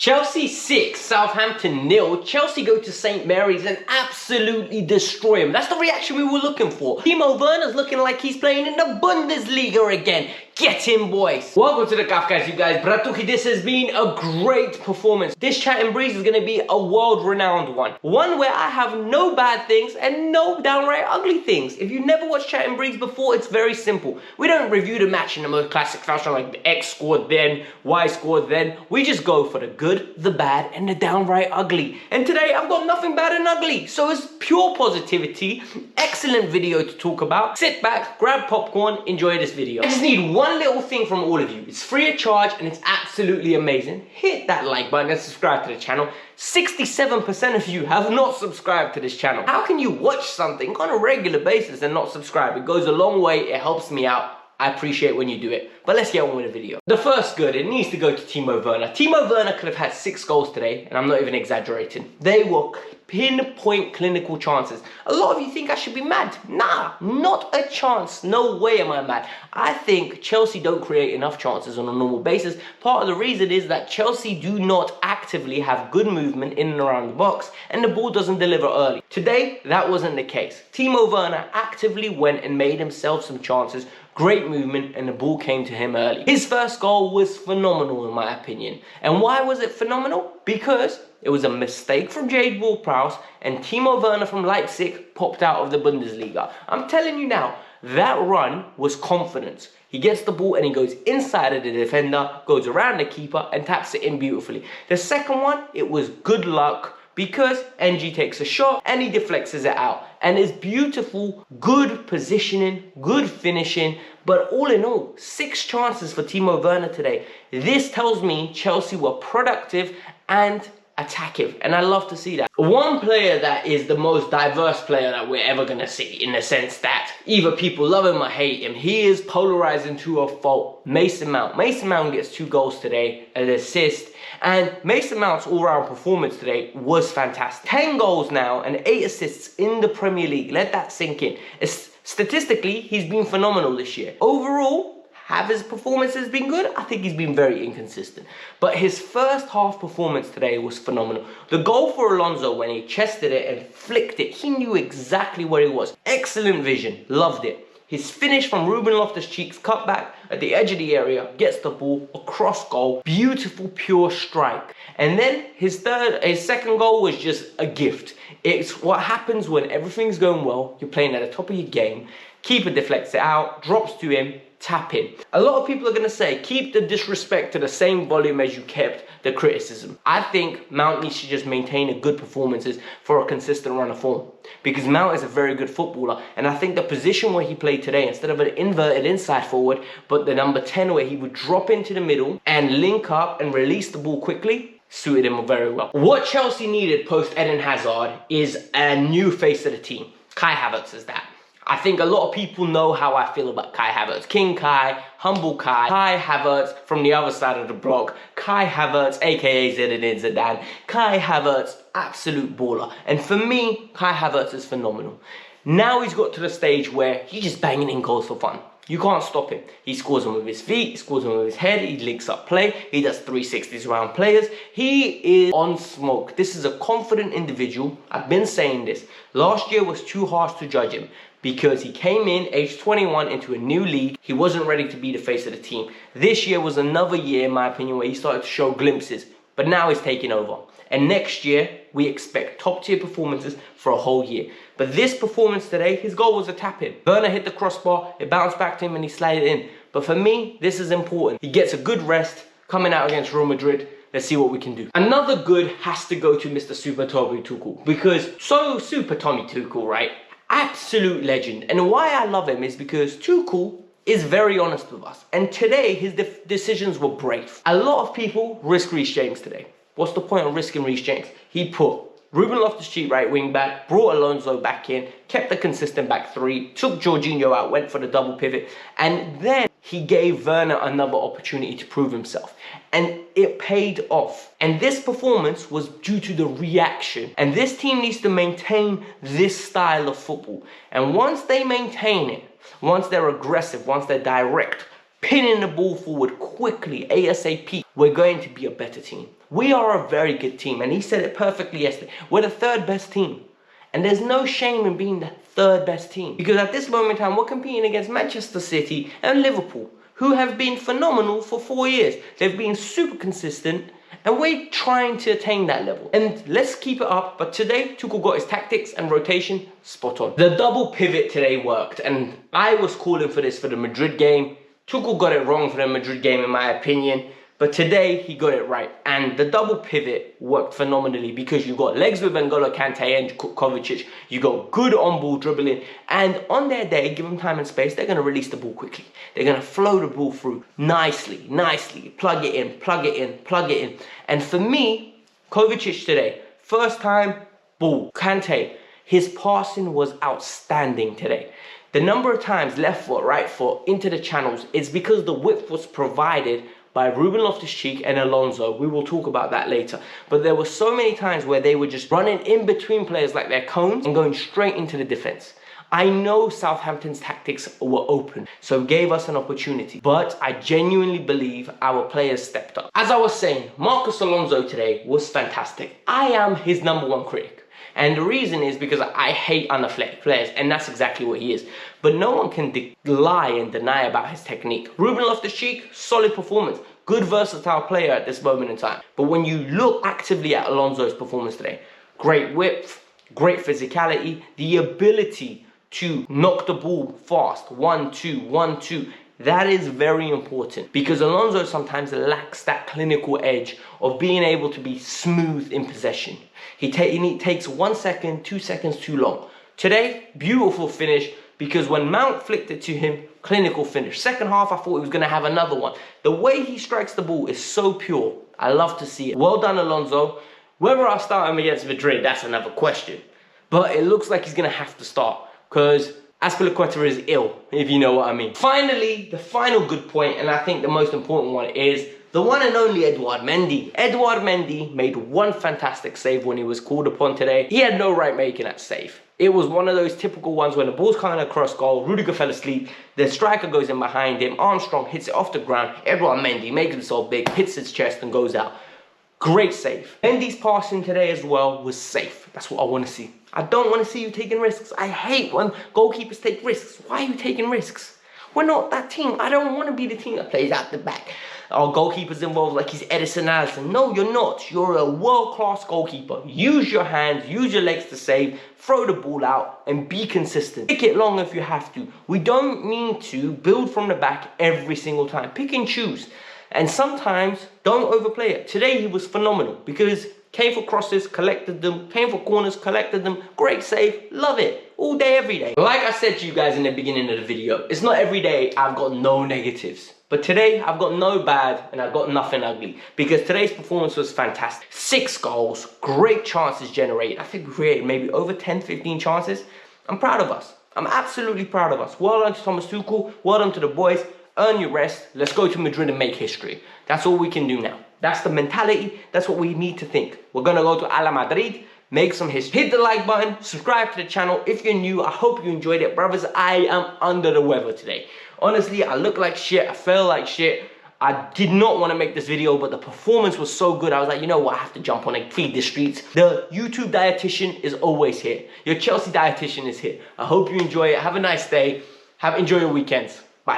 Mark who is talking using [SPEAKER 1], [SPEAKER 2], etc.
[SPEAKER 1] Chelsea 6, Southampton 0. Chelsea go to St. Mary's and absolutely destroy him. That's the reaction we were looking for. Timo Werner's looking like he's playing in the Bundesliga again. Get him, boys. Welcome to the Kavkas View, guys. Bratuki, this has been a great performance. This chat and breeze is going to be a world-renowned one. One where I have no bad things and no downright ugly things. If you've never watched chat and breeze before, it's very simple. We don't review the match in the most classic fashion like X scored then, Y scored then. We just go for the good, the bad, and the downright ugly. And today, I've got nothing bad and ugly. So it's pure positivity. Excellent video to talk about. Sit back, grab popcorn, enjoy this video. I just need one little thing from all of you. It's free of charge and it's absolutely amazing. Hit that like button and subscribe to the channel. 67% of you have not subscribed to this channel. How can you watch something on a regular basis and not subscribe? It goes a long way. It helps me out. I appreciate when you do it. But let's get on with the video. The first good, it needs to go to Timo Werner. Timo Werner could have had 6 goals today, and I'm not even exaggerating. They were pinpoint clinical chances. A lot of you think I should be mad. Nah, not a chance. No way am I mad. I think Chelsea don't create enough chances on a normal basis. Part of the reason is that Chelsea do not actively have good movement in and around the box, and the ball doesn't deliver early. Today, that wasn't the case. Timo Werner actively went and made himself some chances. Great movement, and the ball came to him early. His first goal was phenomenal in my opinion. And why was it phenomenal? Because it was a mistake from Jade Ward-Prowse and Timo Werner from Leipzig popped out of the Bundesliga. I'm telling you now, that run was confidence. He gets the ball and he goes inside of the defender, goes around the keeper and taps it in beautifully. The second one, it was good luck, because NG takes a shot and he deflects it out. And it's beautiful, good positioning, good finishing. But all in all, 6 chances for Timo Werner today. This tells me Chelsea were productive and attacking. And I love to see that. One player that is the most diverse player that we're ever going to see, in the sense that either people love him or hate him. He is polarizing to a fault. Mason Mount. Mason Mount gets 2 goals today, an assist. And Mason Mount's all-round performance today was fantastic. 10 goals now and 8 assists in the Premier League. Let that sink in. Statistically, he's been phenomenal this year. Overall, have his performances been good? I think he's been very inconsistent. But his first half performance today was phenomenal. The goal for Alonso, when he chested it and flicked it, he knew exactly where he was. Excellent vision. Loved it. His finish from Ruben Loftus-Cheek's cutback at the edge of the area, gets the ball across goal. Beautiful, pure strike. And then his second goal was just a gift. It's what happens when everything's going well, you're playing at the top of your game, keeper deflects it out, drops to him, tap in. A lot of people are going to say, keep the disrespect to the same volume as you kept the criticism. I think Mount needs to just maintain a good performances for a consistent run of form. Because Mount is a very good footballer. And I think the position where he played today, instead of an inverted inside forward, but the number 10 where he would drop into the middle and link up and release the ball quickly, suited him very well. What Chelsea needed post Eden Hazard is a new face of the team. Kai Havertz is that. I think a lot of people know how I feel about Kai Havertz. King Kai, humble Kai, Kai Havertz from the other side of the block, Kai Havertz, aka Zinedine Zidane, Kai Havertz, absolute baller. And for me, Kai Havertz is phenomenal. Now he's got to the stage where he's just banging in goals for fun. You can't stop him. He scores them with his feet, he scores them with his head, he links up play, he does 360s around players. He is on smoke. This is a confident individual. I've been saying this. Last year was too harsh to judge him because he came in, age 21, into a new league. He wasn't ready to be the face of the team. This year was another year, in my opinion, where he started to show glimpses. But now he's taking over. And next year, we expect top-tier performances for a whole year. But this performance today, his goal was a tap-in. Werner hit the crossbar, it bounced back to him and he slid it in. But for me, this is important. He gets a good rest coming out against Real Madrid. Let's see what we can do. Another good has to go to Mr. Super Tommy Tuchel. Because Super Tommy Tuchel, right? Absolute legend. And why I love him is because Tuchel is very honest with us. And today, his decisions were brave. A lot of people risk Reece James today. What's the point of risking Reece James? He put Ruben Loftus-Cheek right wing back, brought Alonso back in, kept the consistent back 3, took Jorginho out, went for the double pivot, and then he gave Werner another opportunity to prove himself. And it paid off. And this performance was due to the reaction. And this team needs to maintain this style of football. And once they maintain it, once they're aggressive, once they're direct, pinning the ball forward quickly, ASAP, we're going to be a better team. We are a very good team, and he said it perfectly yesterday. We're the third best team. And there's no shame in being the third best team. Because at this moment in time, we're competing against Manchester City and Liverpool, who have been phenomenal for 4 years. They've been super consistent, and we're trying to attain that level. And let's keep it up. But today, Tuchel got his tactics and rotation spot on. The double pivot today worked, and I was calling for this for the Madrid game. Tuchel got it wrong for the Madrid game, in my opinion. But today, he got it right. And the double pivot worked phenomenally because you got legs with N'Golo Kante and Kovacic. You got good on-ball dribbling. And on their day, give them time and space, they're going to release the ball quickly. They're going to flow the ball through nicely. Plug it in. And for me, Kovacic today, first time, ball. Kante, his passing was outstanding today. The number of times left foot, right foot into the channels is because the width was provided by Ruben Loftus-Cheek and Alonso. We will talk about that later. But there were so many times where they were just running in between players like their cones and going straight into the defense. I know Southampton's tactics were open, so it gave us an opportunity. But I genuinely believe our players stepped up. As I was saying, Marcos Alonso today was fantastic. I am his #1 critic. And the reason is because I hate unathletic players, and that's exactly what he is. But no one can lie and deny about his technique. Ruben Loftus-Cheek, solid performance. Good versatile player at this moment in time. But when you look actively at Alonso's performance today, great width, great physicality, the ability to knock the ball fast, 1-2, 1-2. That is very important because Alonso sometimes lacks that clinical edge of being able to be smooth in possession. He takes 1 second, 2 seconds too long. Today, beautiful finish because when Mount flicked it to him, clinical finish. Second half, I thought he was going to have another one. The way he strikes the ball is so pure. I love to see it. Well done, Alonso. Whether I start him against Madrid, that's another question. But it looks like he's going to have to start because Azpilicueta is ill, if you know what I mean. Finally, the final good point, and I think the most important one, is the one and only Edouard Mendy. Edouard Mendy made one fantastic save when he was called upon today. He had no right making that save. It was one of those typical ones when the ball's coming across goal, Rudiger fell asleep, the striker goes in behind him, Armstrong hits it off the ground, Edouard Mendy makes himself big, hits his chest and goes out. Great save. Mendy's passing today as well was safe. That's what I want to see. I don't want to see you taking risks. I hate when goalkeepers take risks. Why are you taking risks? We're not that team. I don't want to be the team that plays out the back. Our goalkeeper's involved like he's Edison Allison. No, you're not. You're a world-class goalkeeper. Use your hands, use your legs to save, throw the ball out, and be consistent. Pick it long if you have to. We don't need to build from the back every single time. Pick and choose. And sometimes, don't overplay it. Today, he was phenomenal because came for crosses, collected them, came for corners, collected them. Great save, love it. All day, every day. Like I said to you guys in the beginning of the video, it's not every day I've got no negatives. But today, I've got no bad and I've got nothing ugly because today's performance was fantastic. 6 goals, great chances generated. I think we created maybe over 10, 15 chances. I'm proud of us. I'm absolutely proud of us. Well done to Thomas Tuchel. Well done to the boys. Earn your rest. Let's go to Madrid and make history. That's all we can do now. That's the mentality. That's what we need to think. We're going to go to Ala Madrid, make some history. Hit the like button, subscribe to the channel. If you're new, I hope you enjoyed it. Brothers, I am under the weather today. Honestly, I look like shit. I feel like shit. I did not want to make this video, but the performance was so good. I was like, you know what? I have to jump on and feed the streets. The YouTube dietitian is always here. Your Chelsea dietitian is here. I hope you enjoy it. Have a nice day. Enjoy your weekends.